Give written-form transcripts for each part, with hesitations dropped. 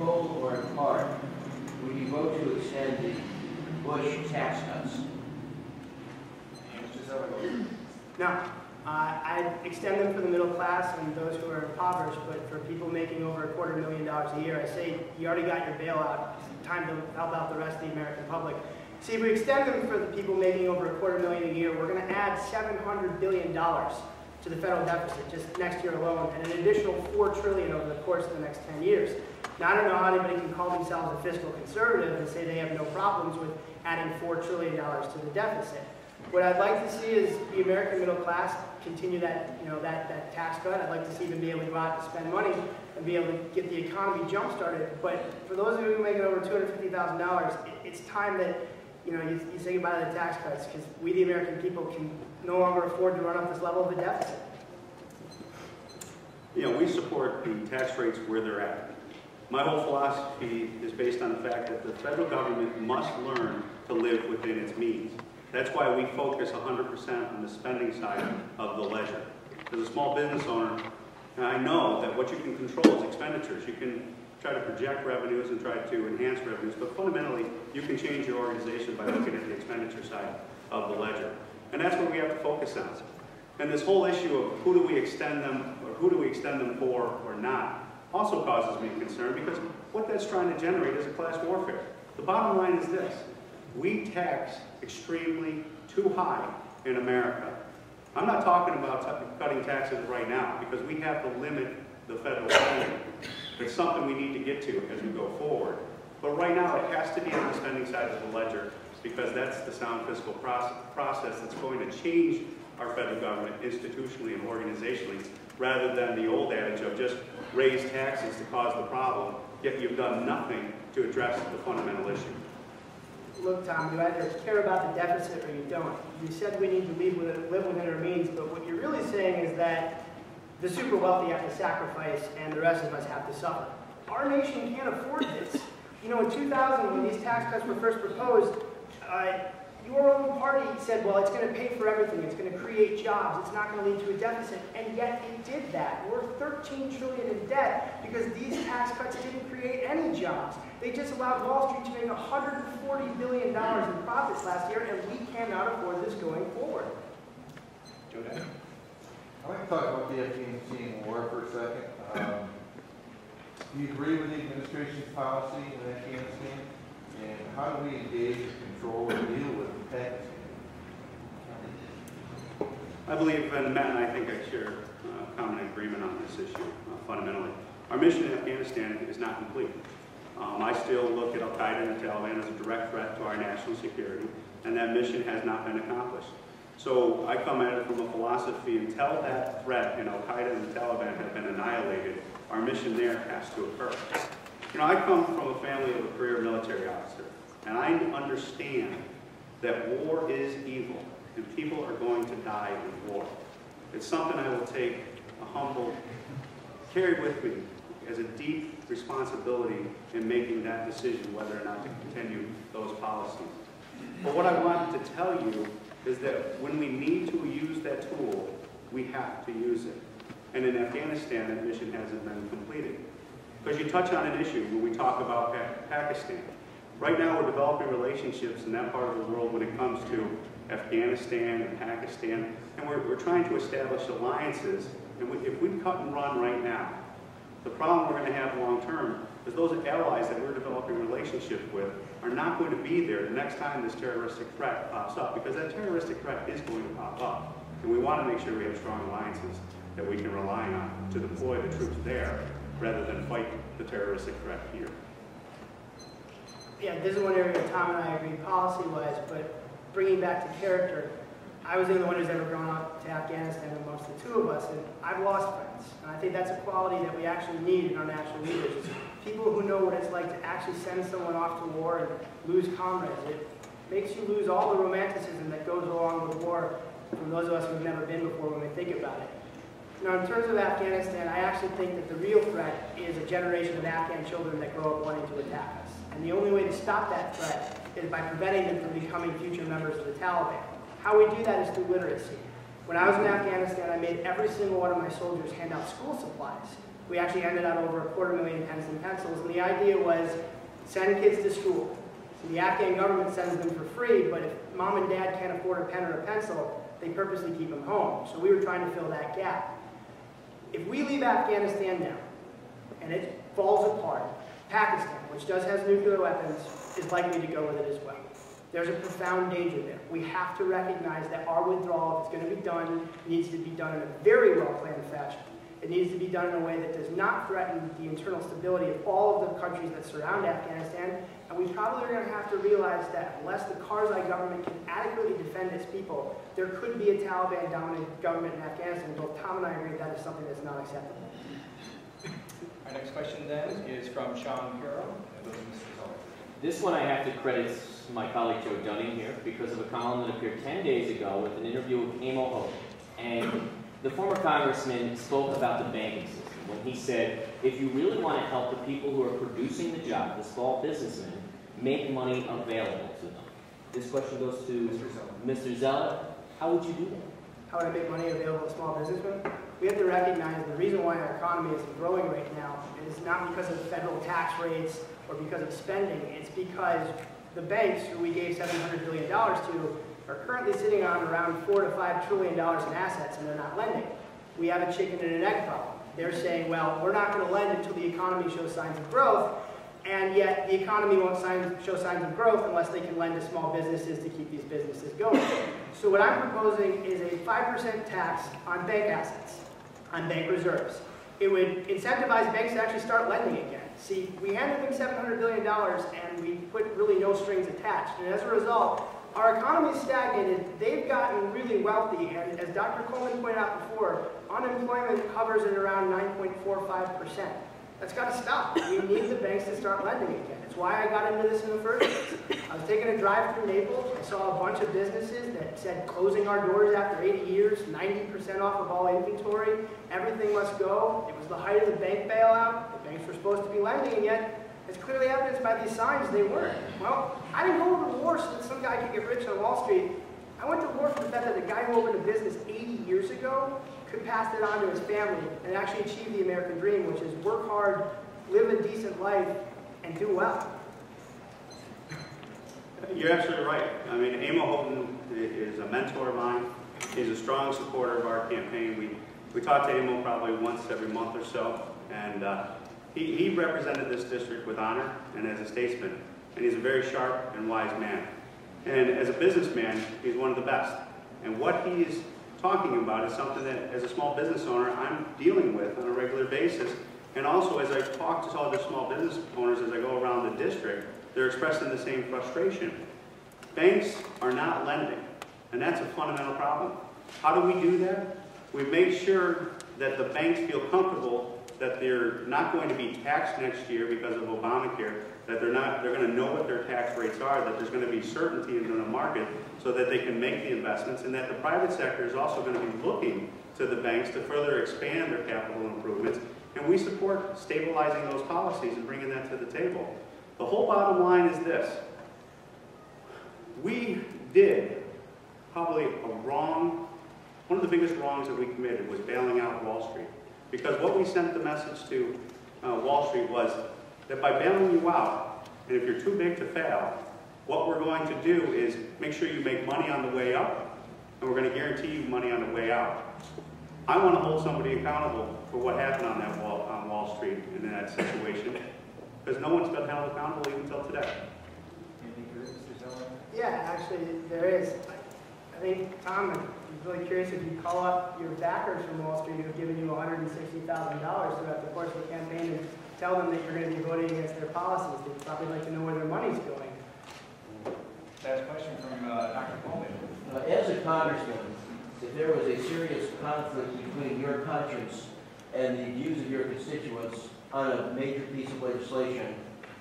whole or in part, would you vote to extend the Bush tax cuts? Mr. Zeller. No. I'd extend them for the middle class and those who are impoverished, but for people making over $250,000 a year, I say you already got your bailout. It's time to help out the rest of the American public. See, if we extend them for the people making over $250,000 a year, we're going to add $700 billion to the federal deficit just next year alone, and an additional $4 trillion over the course of the next 10 years. Now, I don't know how anybody can call themselves a fiscal conservative and say they have no problems with adding $4 trillion to the deficit. What I'd like to see is the American middle class continue that, that tax cut. I'd like to see them be able to go out and spend money and be able to get the economy jump-started. But for those of you who make over $250,000, it's time that you say goodbye to the tax cuts, because we, the American people, can no longer afford to run up this level of a deficit. We support the tax rates where they're at. My whole philosophy is based on the fact that the federal government must learn to live within its means. That's why we focus 100% on the spending side of the ledger. As a small business owner, I know that what you can control is expenditures. You can try to project revenues and try to enhance revenues, but fundamentally, you can change your organization by looking at the expenditure side of the ledger. And that's what we have to focus on. And this whole issue of who do we extend them, or who do we extend them for or not, also causes me concern, because what that's trying to generate is a class warfare. The bottom line is this: we tax extremely too high in America. I'm not talking about cutting taxes right now, because we have to limit the federal spending. It's something we need to get to as we go forward. But right now, it has to be on the spending side of the ledger, because that's the sound fiscal process that's going to change our federal government institutionally and organizationally, rather than the old adage of just raise taxes to cause the problem, yet you've done nothing to address the fundamental issue. Look, Tom, you either care about the deficit or you don't. You said we need to live within our means, but what you're really saying is that the super wealthy have to sacrifice and the rest of us have to suffer. Our nation can't afford this. In 2000, when these tax cuts were first proposed, your own party said, well, it's going to pay for everything. It's going to create jobs. It's not going to lead to a deficit. And yet it did that. We're $13 trillion in debt because these tax cuts didn't create any jobs. They just allowed Wall Street to make $140 billion in profits last year, and we cannot afford this going forward. Joe Dyer. I'd like to talk about the Afghanistan war for a second. Do you agree with the administration's policy in Afghanistan? And how do we engage, control, and deal with Pakistan? I believe, and Matt and I think I share common agreement on this issue, fundamentally. Our mission in Afghanistan is not complete. I still look at Al-Qaeda and the Taliban as a direct threat to our national security, and that mission has not been accomplished. So I come at it from a philosophy: until that threat in Al-Qaeda and the Taliban have been annihilated, our mission there has to occur. I come from a family of a career military officer, and I understand that war is evil, and people are going to die in war. It's something I will take carry with me as a deep responsibility in making that decision whether or not to continue those policies. But what I want to tell you is that when we need to use that tool, we have to use it. And in Afghanistan, that mission hasn't been completed. Because you touch on an issue when we talk about Pakistan. Right now, we're developing relationships in that part of the world when it comes to Afghanistan and Pakistan, and we're trying to establish alliances. And if we cut and run right now, the problem we're going to have long term is those allies that we're developing relationships with are not going to be there the next time this terroristic threat pops up, because that terroristic threat is going to pop up. And we want to make sure we have strong alliances that we can rely on to deploy the troops there, rather than fight the terroristic threat here. Yeah, this is one area Tom and I agree policy-wise, but bringing back to character, I was the only one who's ever gone out to Afghanistan amongst the two of us, and I've lost friends. And I think that's a quality that we actually need in our national leaders. It's people who know what it's like to actually send someone off to war and lose comrades. It makes you lose all the romanticism that goes along with war from those of us who've never been before when we think about it. Now, in terms of Afghanistan, I actually think that the real threat is a generation of Afghan children that grow up wanting to attack us. And the only way to stop that threat is by preventing them from becoming future members of the Taliban. How we do that is through literacy. When I was in Afghanistan, I made every single one of my soldiers hand out school supplies. We actually ended up over 250,000 pens and pencils, and the idea was send kids to school. So the Afghan government sends them for free, but if mom and dad can't afford a pen or a pencil, they purposely keep them home. So we were trying to fill that gap. If we leave Afghanistan now, and it falls apart, Pakistan, which does have nuclear weapons, is likely to go with it as well. There's a profound danger there. We have to recognize that our withdrawal, if it's going to be done, needs to be done in a very well-planned fashion. It needs to be done in a way that does not threaten the internal stability of all of the countries that surround Afghanistan. And we probably are going to have to realize that unless the Karzai government can adequately defend its people, there could be a Taliban-dominated government in Afghanistan. Both Tom and I agree that is something that's not acceptable. Our next question then is from Sean Carroll, and goes to Mr. Zeller. This one I have to credit my colleague Joe Dunning here because of a column that appeared 10 days ago with an interview with Amo Hope. And the former congressman spoke about the banking system when he said, if you really want to help the people who are producing the job, the small businessmen, make money available to them. This question goes to Mr. Zeller. How would you do that? How would I make money available to small businessmen? We have to recognize the reason why our economy isn't growing right now is not because of federal tax rates or because of spending. It's because the banks, who we gave $700 billion to, are currently sitting on around $4 to $5 trillion in assets, and they're not lending. We have a chicken and an egg problem. They're saying, well, we're not going to lend until the economy shows signs of growth, and yet the economy won't show signs of growth unless they can lend to small businesses to keep these businesses going. So what I'm proposing is a 5% tax on bank assets, on bank reserves. It would incentivize banks to actually start lending again. See, we handed them $700 billion and we put really no strings attached. And as a result, our economy is stagnated, they've gotten really wealthy, and as Dr. Coleman pointed out before, unemployment hovers at around 9.45%. That's got to stop. We need the banks to start lending again. It's why I got into this in the first place. I was taking a drive through Naples. I saw a bunch of businesses that said closing our doors after 80 years, 90% off of all inventory, everything must go. It was the height of the bank bailout. The banks were supposed to be lending, and yet, it's clearly evidenced by these signs they weren't. Well, I didn't go to war so that some guy could get rich on Wall Street. I went to war for the fact that the guy who opened a business 80 years ago could pass that on to his family and actually achieve the American dream, which is work hard, live a decent life, and do well. You're absolutely right. I mean, Amo Houghton is a mentor of mine. He's a strong supporter of our campaign. We talk to Amo probably once every month or so, and he represented this district with honor and as a statesman, and he's a very sharp and wise man. And as a businessman, he's one of the best. And what he is talking about is something that, as a small business owner, I'm dealing with on a regular basis. And also, as I talk to other small business owners as I go around the district, they're expressing the same frustration. Banks are not lending, and that's a fundamental problem. How do we do that? We make sure that the banks feel comfortable that they're not going to be taxed next year because of Obamacare, that they're going to know what their tax rates are, that there's going to be certainty in the market so that they can make the investments, and that the private sector is also going to be looking to the banks to further expand their capital improvements. And we support stabilizing those policies and bringing that to the table. The whole bottom line is this. We did probably one of the biggest wrongs that we committed was bailing out Wall Street. Because what we sent the message to Wall Street was that by bailing you out, and if you're too big to fail, what we're going to do is make sure you make money on the way up, and we're going to guarantee you money on the way out. I want to hold somebody accountable for what happened on Wall Street in that situation, because no one's been held accountable even until today. Anything for Mr. Zeller? Yeah, actually, there is. I think, Tom, I'm really curious if you call up your backers from Wall Street who have given you $160,000 throughout the course of the campaign and tell them that you're going to be voting against their policies. They'd probably like to know where their money's going. Last question from Dr. Coleman. As a congressman, if there was a serious conflict between your conscience and the views of your constituents on a major piece of legislation,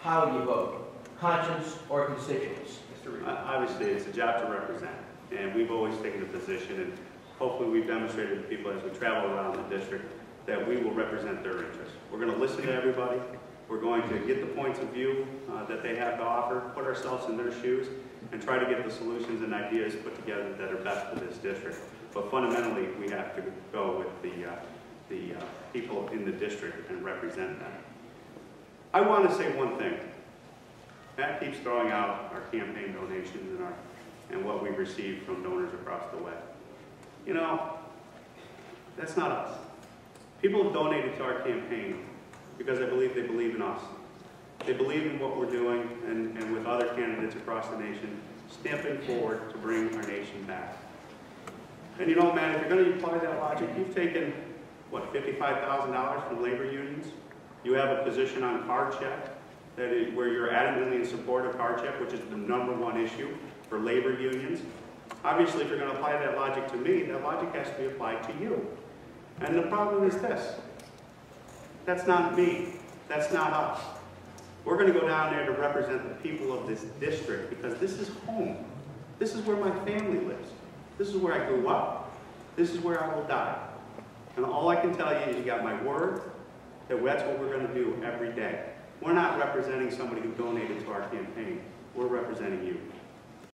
how do you vote? Conscience or constituents? Mr. Reed. Obviously, it's a job to represent, and we've always taken a position, and hopefully we've demonstrated to people as we travel around the district that we will represent their interests. We're going to listen to everybody. We're going to get the points of view that they have to offer, put ourselves in their shoes, and try to get the solutions and ideas put together that are best for this district. But fundamentally, we have to go with the people in the district and represent them. I want to say one thing. Matt keeps throwing out our campaign donations and what we've received from donors across the way. You know, that's not us. People have donated to our campaign because they believe in us. They believe in what we're doing and with other candidates across the nation, stamping forward to bring our nation back. And you know, Matt, if you're going to apply that logic, you've taken, what, $55,000 from labor unions? You have a position on card check where you're adamantly in support of card check, which is the #1 issue for labor unions. Obviously, if you're going to apply that logic to me, that logic has to be applied to you. And the problem is this. That's not me. That's not us. We're going to go down there to represent the people of this district because this is home. This is where my family lives. This is where I grew up. This is where I will die. And all I can tell you is you got my word that that's what we're going to do every day. We're not representing somebody who donated to our campaign.